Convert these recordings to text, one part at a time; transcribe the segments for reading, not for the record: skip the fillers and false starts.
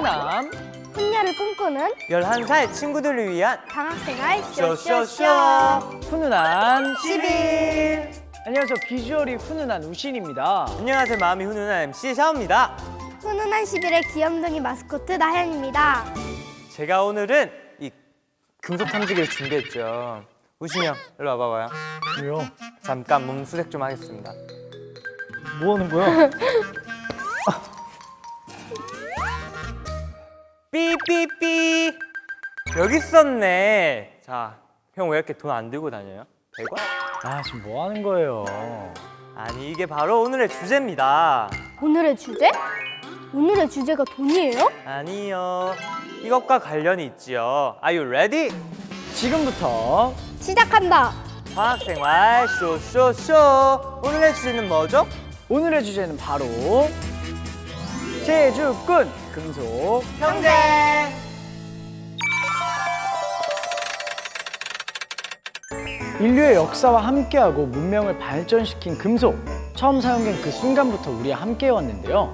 훈남 훈녀를 꿈꾸는 11살 친구들을 위한 방학생활 쇼쇼쇼 훈훈한 10일. 안녕하세요. 비주얼이 훈훈한 우신입니다. 안녕하세요. 마음이 훈훈한 MC 샤오입니다. 훈훈한 11의 귀염둥이 마스코트 나현입니다. 제가 오늘은 이 금속 탐지기를 준비했죠. 우신이 형, 일로 와봐봐요. 왜요? 잠깐 몸 수색 좀 하겠습니다. 뭐 하는 거야? 삐삐삐. 여기 있었네. 자, 형 왜 이렇게 돈 안 들고 다녀요? 100원? 아, 지금 뭐 하는 거예요? 아니, 이게 바로 오늘의 주제입니다. 오늘의 주제? 오늘의 주제가 돈이에요? 아니요. 이것과 관련이 있지요. Are you ready? 지금부터 시작한다. 방학생활 쇼쇼쇼. 오늘의 주제는 뭐죠? 오늘의 주제는 바로 제주꾼 금속. 형제. 인류의 역사와 함께하고 문명을 발전시킨 금속. 처음 사용된 그 순간부터 우리와 함께해왔는데요.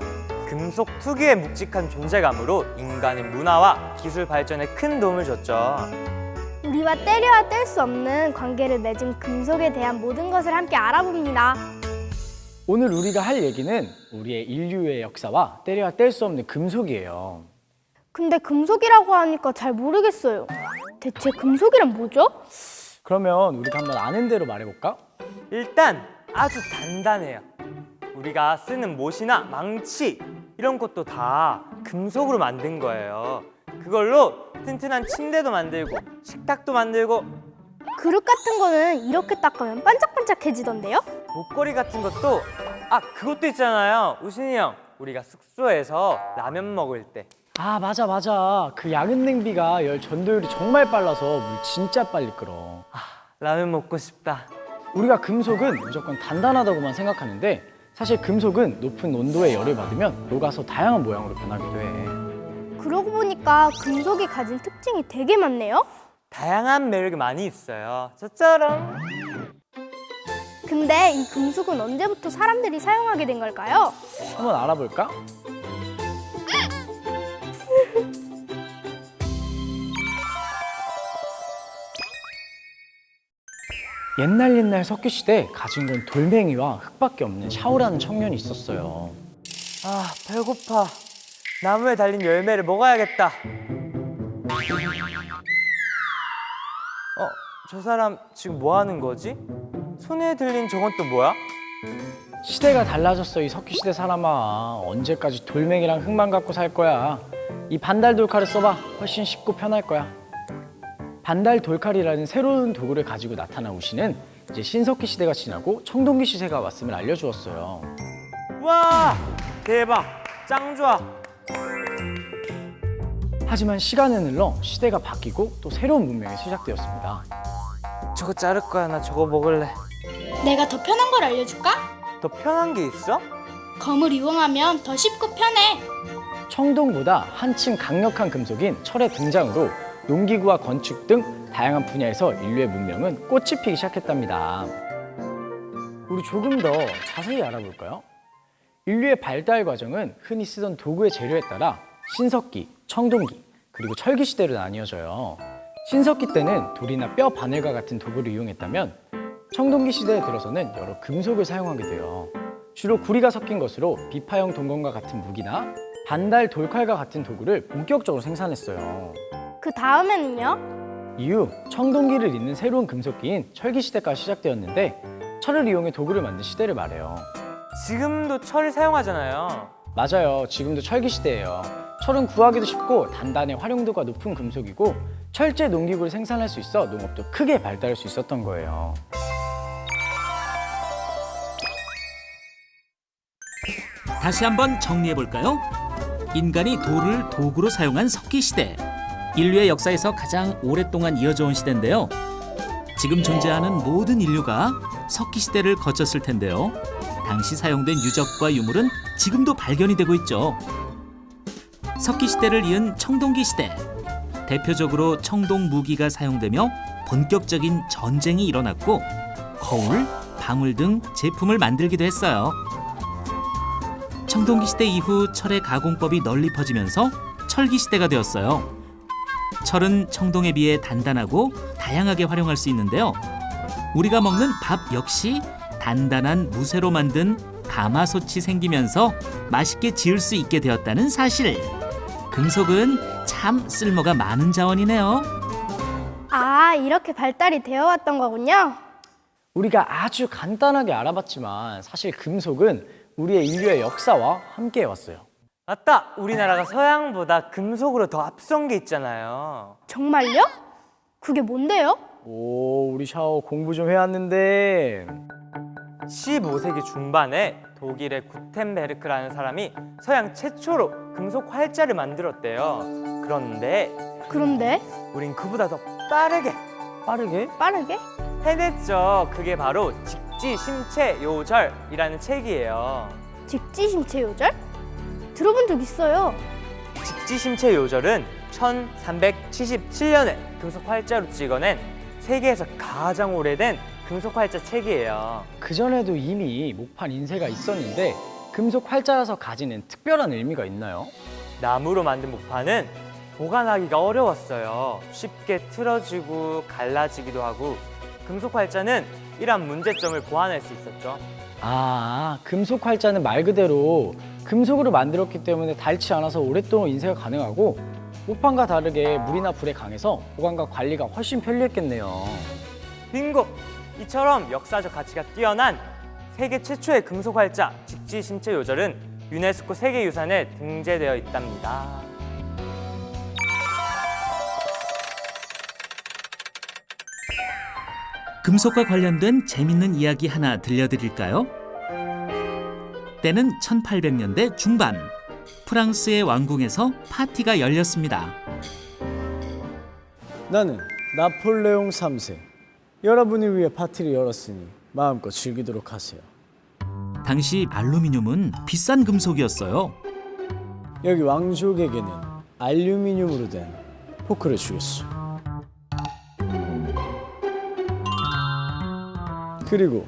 금속 특유의 묵직한 존재감으로 인간의 문화와 기술 발전에 큰 도움을 줬죠. 우리와 때려야 뗄 수 없는 관계를 맺은 금속에 대한 모든 것을 함께 알아봅니다. 오늘 우리가 할 얘기는 우리의 인류의 역사와 때려야 뗄 수 없는 금속이에요. 근데 금속이라고 하니까 잘 모르겠어요. 대체 금속이란 뭐죠? 그러면 우리가 한번 아는 대로 말해볼까? 일단 아주 단단해요. 우리가 쓰는 못이나 망치 이런 것도 다 금속으로 만든 거예요. 그걸로 튼튼한 침대도 만들고 식탁도 만들고 그릇 같은 거는 이렇게 닦으면 반짝반짝해지던데요? 목걸이 같은 것도 그것도 있잖아요. 우신이 형, 우리가 숙소에서 라면 먹을 때 아, 맞아. 그 야근 냉비가 열 전도율이 정말 빨라서 물 진짜 빨리 끓어. 라면 먹고 싶다. 우리가 금속은 무조건 단단하다고만 생각하는데 사실 금속은 높은 온도에 열을 받으면 녹아서 다양한 모양으로 변하기도 해. 그러고 보니까 금속이 가진 특징이 되게 많네요? 다양한 매력이 많이 있어요. 저처럼. 근데 이 금속은 언제부터 사람들이 사용하게 된 걸까요? 한번 알아볼까? 옛날 석기시대에 가진 건 돌멩이와 흙밖에 없는 샤오라는 청년이 있었어요. 배고파. 나무에 달린 열매를 먹어야겠다. 저 사람 지금 뭐 하는 거지? 손에 들린 저건 또 뭐야? 시대가 달라졌어, 이 석기시대 사람아. 언제까지 돌멩이랑 흙만 갖고 살 거야. 이 반달 돌칼을 써봐. 훨씬 쉽고 편할 거야. 반달 돌칼이라는 새로운 도구를 가지고 나타난 우신은 이제 신석기 시대가 지나고 청동기 시대가 왔음을 알려주었어요. 와, 대박. 짱 좋아. 하지만 시간은 흘러 시대가 바뀌고 또 새로운 문명이 시작되었습니다. 저거 자를 거야. 나 저거 먹을래. 내가 더 편한 걸 알려줄까? 더 편한 게 있어? 검을 이용하면 더 쉽고 편해. 청동보다 한층 강력한 금속인 철의 등장으로 농기구와 건축 등 다양한 분야에서 인류의 문명은 꽃이 피기 시작했답니다. 우리 조금 더 자세히 알아볼까요? 인류의 발달 과정은 흔히 쓰던 도구의 재료에 따라 신석기, 청동기, 그리고 철기 시대로 나뉘어져요. 신석기 때는 돌이나 뼈 바늘과 같은 도구를 이용했다면 청동기 시대에 들어서는 여러 금속을 사용하게 돼요. 주로 구리가 섞인 것으로 비파형 동건과 같은 무기나 반달 돌칼과 같은 도구를 본격적으로 생산했어요. 그 다음에는요? 이후 청동기를 잇는 새로운 금속기인 철기 시대가 시작되었는데 철을 이용해 도구를 만든 시대를 말해요. 지금도 철을 사용하잖아요. 맞아요. 지금도 철기 시대예요. 철은 구하기도 쉽고 단단해 활용도가 높은 금속이고 철제 농기구를 생산할 수 있어 농업도 크게 발달할 수 있었던 거예요. 다시 한번 정리해볼까요? 인간이 돌을 도구로 사용한 석기시대. 인류의 역사에서 가장 오랫동안 이어져 온 시대인데요. 지금 존재하는 모든 인류가 석기시대를 거쳤을 텐데요. 당시 사용된 유적과 유물은 지금도 발견이 되고 있죠. 석기시대를 이은 청동기시대. 대표적으로 청동 무기가 사용되며 본격적인 전쟁이 일어났고 거울, 방울 등 제품을 만들기도 했어요. 청동기 시대 이후 철의 가공법이 널리 퍼지면서 철기 시대가 되었어요. 철은 청동에 비해 단단하고 다양하게 활용할 수 있는데요. 우리가 먹는 밥 역시 단단한 무쇠로 만든 가마솥이 생기면서 맛있게 지을 수 있게 되었다는 사실. 금속은 참 쓸모가 많은 자원이네요. 아, 이렇게 발달이 되어 왔던 거군요. 우리가 아주 간단하게 알아봤지만 사실 금속은 우리의 인류의 역사와 함께 해왔어요. 맞다! 우리나라가 서양보다 금속으로 더 앞선 게 있잖아요. 정말요? 그게 뭔데요? 오, 우리 샤오 공부 좀 해왔는데 15세기 중반에 독일의 구텐베르크라는 사람이 서양 최초로 금속 활자를 만들었대요. 그런데 우린 그보다 더 빠르게 빠르게? 해냈죠. 그게 바로 직지심체요절이라는 책이에요. 직지심체요절? 들어본 적 있어요. 직지심체요절은 1377년에 금속 활자로 찍어낸 세계에서 가장 오래된 금속 활자 책이에요. 그전에도 이미 목판 인쇄가 있었는데 금속 활자라서 가지는 특별한 의미가 있나요? 나무로 만든 목판은 보관하기가 어려웠어요. 쉽게 틀어지고 갈라지기도 하고 금속 활자는 이러한 문제점을 보완할 수 있었죠. 아, 금속 활자는 말 그대로 금속으로 만들었기 때문에 닳지 않아서 오랫동안 인쇄가 가능하고 목판과 다르게 물이나 불에 강해서 보관과 관리가 훨씬 편리했겠네요. 빙고! 이처럼 역사적 가치가 뛰어난 세계 최초의 금속 활자 직지심체요절은 유네스코 세계유산에 등재되어 있답니다. 금속과 관련된 재밌는 이야기 하나 들려드릴까요? 때는 1800년대 중반, 프랑스의 왕궁에서 파티가 열렸습니다. 나는 나폴레옹 3세. 여러분을 위해 파티를 열었으니 마음껏 즐기도록 하세요. 당시 알루미늄은 비싼 금속이었어요. 여기 왕족에게는 알루미늄으로 된 포크를 주겠소. 그리고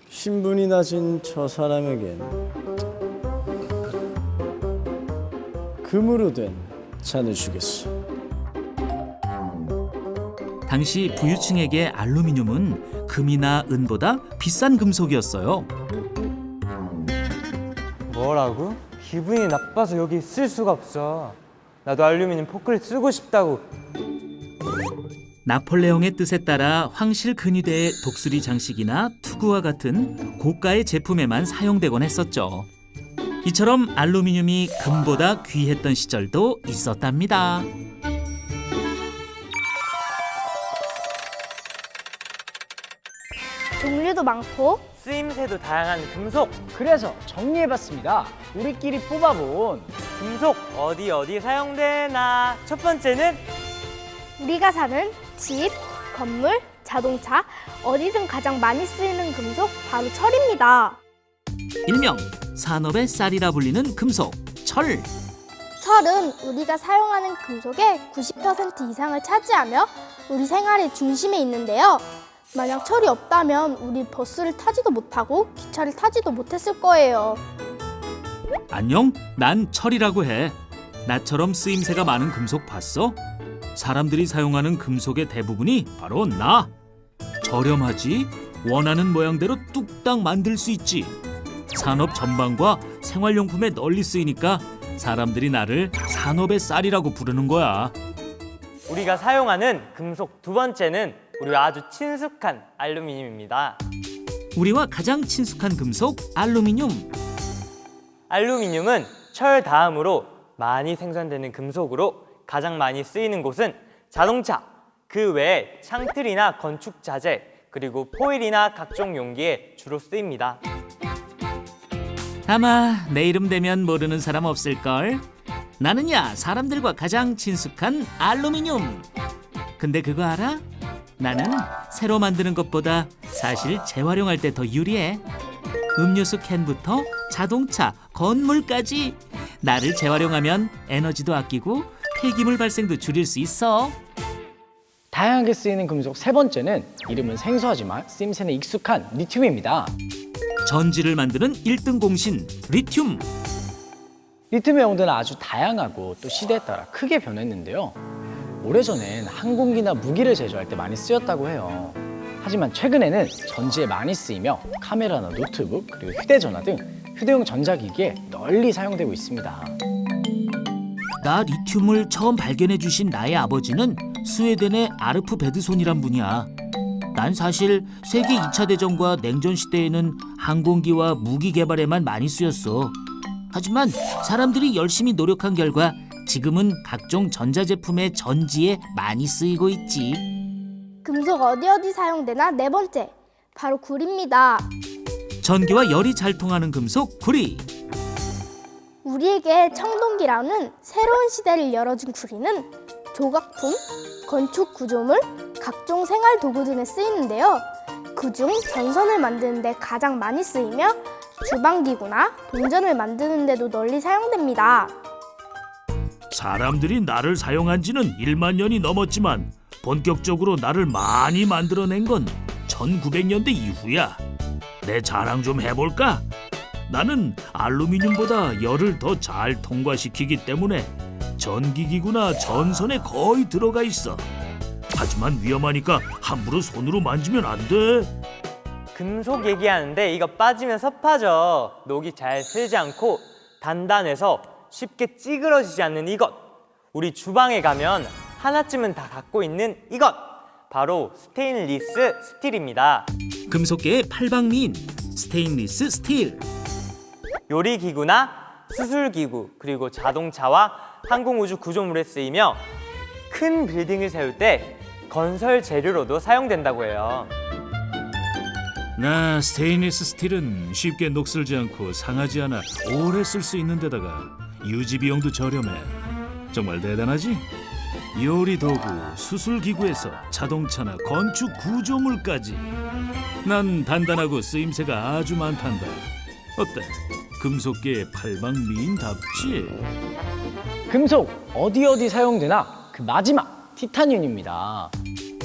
신분이 낮은 저 사람에겐 금으로 된 잔을 주겠소. 당시 부유층에게 알루미늄은 금이나 은보다 비싼 금속이었어요. 뭐라고? 기분이 나빠서 여기 있을 수가 없어. 나도 알루미늄 포크를 쓰고 싶다고. 나폴레옹의 뜻에 따라 황실 근위대의 독수리 장식이나 투구와 같은 고가의 제품에만 사용되곤 했었죠. 이처럼 알루미늄이 금보다 귀했던 시절도 있었답니다. 종류도 많고 쓰임새도 다양한 금속. 그래서 정리해봤습니다. 우리끼리 뽑아본 금속 어디 사용되나? 첫 번째는 우리가 사는 집, 건물, 자동차, 어디든 가장 많이 쓰이는 금속 바로 철입니다. 일명 산업의 쌀이라 불리는 금속, 철. 철은 우리가 사용하는 금속의 90% 이상을 차지하며 우리 생활의 중심에 있는데요. 만약 철이 없다면 우리 버스를 타지도 못하고 기차를 타지도 못했을 거예요. 안녕, 난 철이라고 해. 나처럼 쓰임새가 많은 금속 봤어? 사람들이 사용하는 금속의 대부분이 바로 나. 저렴하지, 원하는 모양대로 뚝딱 만들 수 있지. 산업 전반과 생활용품에 널리 쓰이니까 사람들이 나를 산업의 쌀이라고 부르는 거야. 우리가 사용하는 금속 두 번째는 우리와 아주 친숙한 알루미늄입니다. 우리와 가장 친숙한 금속, 알루미늄. 알루미늄은 철 다음으로 많이 생산되는 금속으로 가장 많이 쓰이는 곳은 자동차, 그 외에 창틀이나 건축 자재, 그리고 포일이나 각종 용기에 주로 쓰입니다. 아마 내 이름 되면 모르는 사람 없을걸? 나는야 사람들과 가장 친숙한 알루미늄. 근데 그거 알아? 나는 새로 만드는 것보다 사실 재활용할 때 더 유리해. 음료수 캔부터 자동차, 건물까지 나를 재활용하면 에너지도 아끼고 폐기물 발생도 줄일 수 있어. 다양하게 쓰이는 금속 세 번째는 이름은 생소하지만 쓰임새는 익숙한 리튬입니다. 전지를 만드는 1등 공신 리튬. 리튬의 용도는 아주 다양하고 또 시대에 따라 크게 변했는데요. 오래전엔 항공기나 무기를 제조할 때 많이 쓰였다고 해요. 하지만 최근에는 전지에 많이 쓰이며 카메라나 노트북 그리고 휴대전화 등 휴대용 전자기기에 널리 사용되고 있습니다. 나 리튬을 처음 발견해 주신 나의 아버지는 스웨덴의 아르프 베드손이란 분이야. 난 사실 세계 2차 대전과 냉전 시대에는 항공기와 무기 개발에만 많이 쓰였어. 하지만 사람들이 열심히 노력한 결과 지금은 각종 전자제품의 전지에 많이 쓰이고 있지. 금속 어디 사용되나? 네 번째, 바로 구리입니다. 전기와 열이 잘 통하는 금속 구리. 우리에게 청동기라는 새로운 시대를 열어준 구리는 조각품, 건축 구조물, 각종 생활 도구 등에 쓰이는데요. 그중 전선을 만드는 데 가장 많이 쓰이며 주방기구나 동전을 만드는 데도 널리 사용됩니다. 사람들이 나를 사용한 지는 1만 년이 넘었지만 본격적으로 나를 많이 만들어낸 건 1900년대 이후야. 내 자랑 좀 해볼까? 나는 알루미늄보다 열을 더 잘 통과시키기 때문에 전기기구나 전선에 거의 들어가 있어. 하지만 위험하니까 함부로 손으로 만지면 안 돼. 금속 얘기하는데 이거 빠지면 섭하죠. 녹이 잘 슬지 않고 단단해서 쉽게 찌그러지지 않는 이것. 우리 주방에 가면 하나쯤은 다 갖고 있는 이것. 바로 스테인리스 스틸입니다. 금속계의 팔방미인 스테인리스 스틸. 요리기구나 수술기구 그리고 자동차와 항공우주 구조물에 쓰이며 큰 빌딩을 세울 때 건설 재료로도 사용된다고 해요. 나 스테인리스 스틸은 쉽게 녹슬지 않고 상하지 않아 오래 쓸 수 있는 데다가 유지 비용도 저렴해. 정말 대단하지? 요리 도구, 수술 기구에서 자동차나 건축 구조물까지. 난 단단하고 쓰임새가 아주 많단다. 어때? 금속계의 팔방미인답지? 금속 어디 사용되나? 그 마지막 티타늄입니다.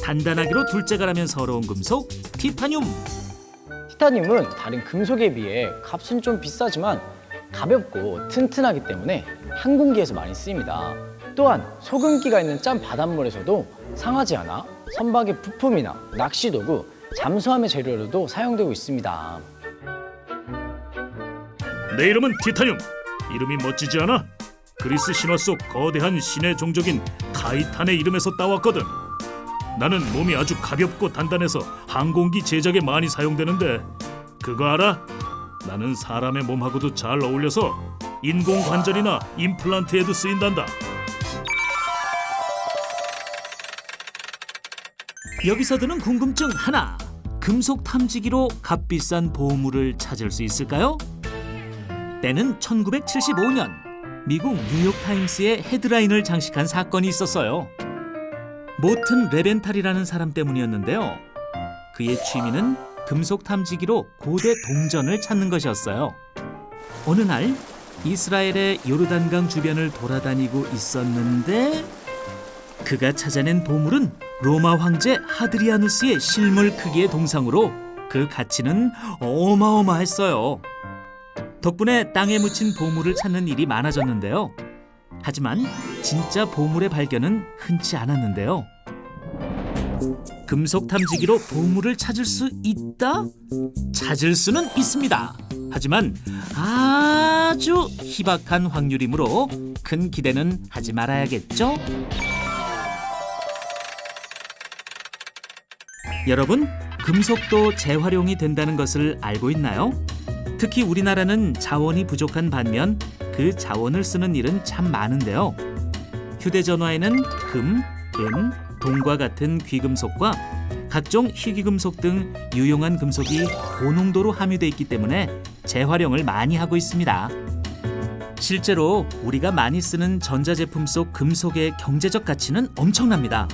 단단하기로 둘째가라면 서러운 금속 티타늄. 티타늄은 다른 금속에 비해 값은 좀 비싸지만 가볍고 튼튼하기 때문에 항공기에서 많이 쓰입니다. 또한 소금기가 있는 짠 바닷물에서도 상하지 않아 선박의 부품이나 낚시 도구, 잠수함의 재료로도 사용되고 있습니다. 내 이름은 티타늄. 이름이 멋지지 않아? 그리스 신화 속 거대한 신의 종족인 타이탄의 이름에서 따왔거든. 나는 몸이 아주 가볍고 단단해서 항공기 제작에 많이 사용되는데 그거 알아? 나는 사람의 몸하고도 잘 어울려서 인공관절이나 임플란트에도 쓰인단다. 여기서 드는 궁금증 하나. 금속 탐지기로 값비싼 보물을 찾을 수 있을까요? 때는 1975년 미국 뉴욕타임스의 헤드라인을 장식한 사건이 있었어요. 모튼 레벤탈이라는 사람 때문이었는데요. 그의 취미는 금속 탐지기로 고대 동전을 찾는 것이었어요. 어느 날 이스라엘의 요르단강 주변을 돌아다니고 있었는데 그가 찾아낸 보물은 로마 황제 하드리아누스의 실물 크기의 동상으로 그 가치는 어마어마했어요. 덕분에 땅에 묻힌 보물을 찾는 일이 많아졌는데요. 하지만 진짜 보물의 발견은 흔치 않았는데요. 금속 탐지기로 보물을 찾을 수 있다? 찾을 수는 있습니다. 하지만 아주 희박한 확률이므로 큰 기대는 하지 말아야겠죠? 여러분, 금속도 재활용이 된다는 것을 알고 있나요? 특히 우리나라는 자원이 부족한 반면 그 자원을 쓰는 일은 참 많은데요. 휴대전화에는 금, 은, 동과 같은 귀금속과 각종 희귀금속 등 유용한 금속이 고농도로 함유돼 있기 때문에 재활용을 많이 하고 있습니다. 실제로 우리가 많이 쓰는 전자제품 속 금속의 경제적 가치는 엄청납니다.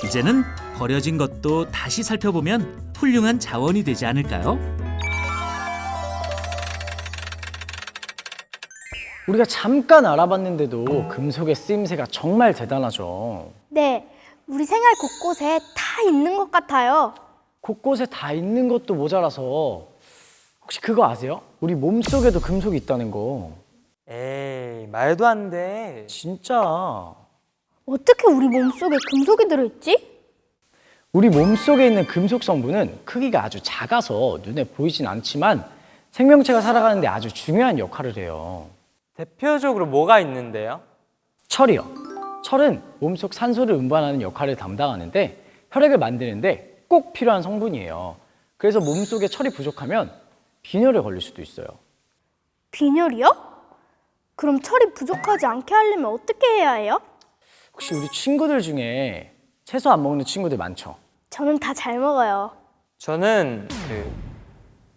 이제는 버려진 것도 다시 살펴보면 훌륭한 자원이 되지 않을까요? 우리가 잠깐 알아봤는데도 금속의 쓰임새가 정말 대단하죠. 네, 우리 생활 곳곳에 다 있는 것 같아요. 곳곳에 다 있는 것도 모자라서 혹시 그거 아세요? 우리 몸속에도 금속이 있다는 거. 에이, 말도 안 돼. 진짜. 어떻게 우리 몸속에 금속이 들어있지? 우리 몸속에 있는 금속 성분은 크기가 아주 작아서 눈에 보이진 않지만 생명체가 살아가는데 아주 중요한 역할을 해요. 대표적으로 뭐가 있는데요? 철이요. 철은 몸속 산소를 운반하는 역할을 담당하는데 혈액을 만드는데 꼭 필요한 성분이에요. 그래서 몸속에 철이 부족하면 빈혈에 걸릴 수도 있어요. 빈혈이요? 그럼 철이 부족하지 않게 하려면 어떻게 해야 해요? 혹시 우리 친구들 중에 채소 안 먹는 친구들 많죠? 저는 다 잘 먹어요. 저는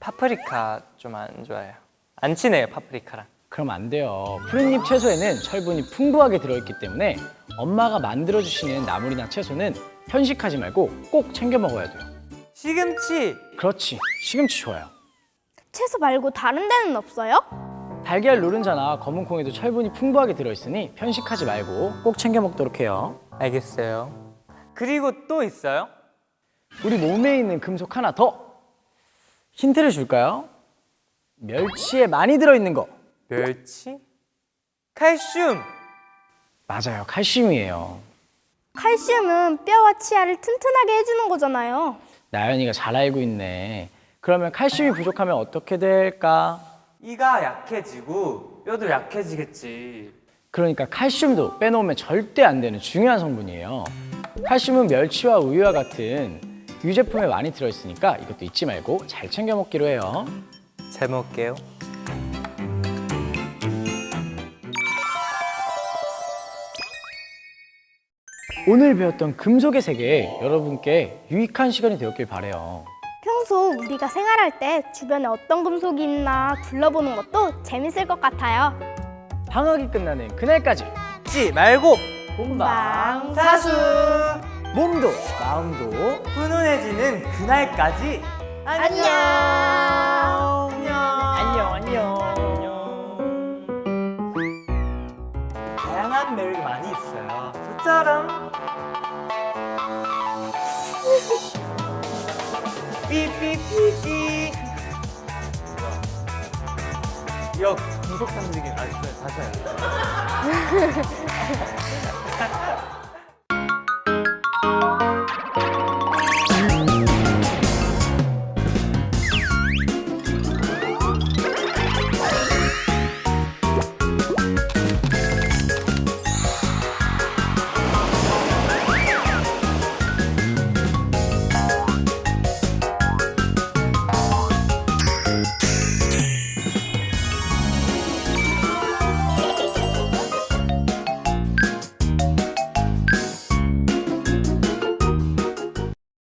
파프리카 좀 안 좋아해요. 안 친해요, 파프리카랑. 그럼 안 돼요. 푸른잎 채소에는 철분이 풍부하게 들어있기 때문에 엄마가 만들어주시는 나물이나 채소는 편식하지 말고 꼭 챙겨 먹어야 돼요. 시금치! 그렇지, 시금치 좋아요. 채소 말고 다른 데는 없어요? 달걀 노른자나 검은 콩에도 철분이 풍부하게 들어있으니 편식하지 말고 꼭 챙겨 먹도록 해요. 알겠어요. 그리고 또 있어요? 우리 몸에 있는 금속 하나 더! 힌트를 줄까요? 멸치에 많이 들어있는 거. 멸치? 칼슘! 맞아요, 칼슘이에요. 칼슘은 뼈와 치아를 튼튼하게 해주는 거잖아요. 나연이가 잘 알고 있네. 그러면 칼슘이 부족하면 어떻게 될까? 이가 약해지고 뼈도 약해지겠지. 그러니까 칼슘도 빼놓으면 절대 안 되는 중요한 성분이에요. 칼슘은 멸치와 우유와 같은 유제품에 많이 들어있으니까 이것도 잊지 말고 잘 챙겨 먹기로 해요. 잘 먹을게요. 오늘 배웠던 금속의 세계 여러분께 유익한 시간이 되었길 바라요. 평소 우리가 생활할 때 주변에 어떤 금속이 있나 둘러보는 것도 재밌을 것 같아요. 방학이 끝나는 그날까지 잊지 말고 본방사수. 몸도 마음도 훈훈해지는 그날까지 안녕. 안녕. 다양한 매력이 많이 있어요. 저처럼 삐삐삐삐. 이거 금속 탐지기 다시 해요.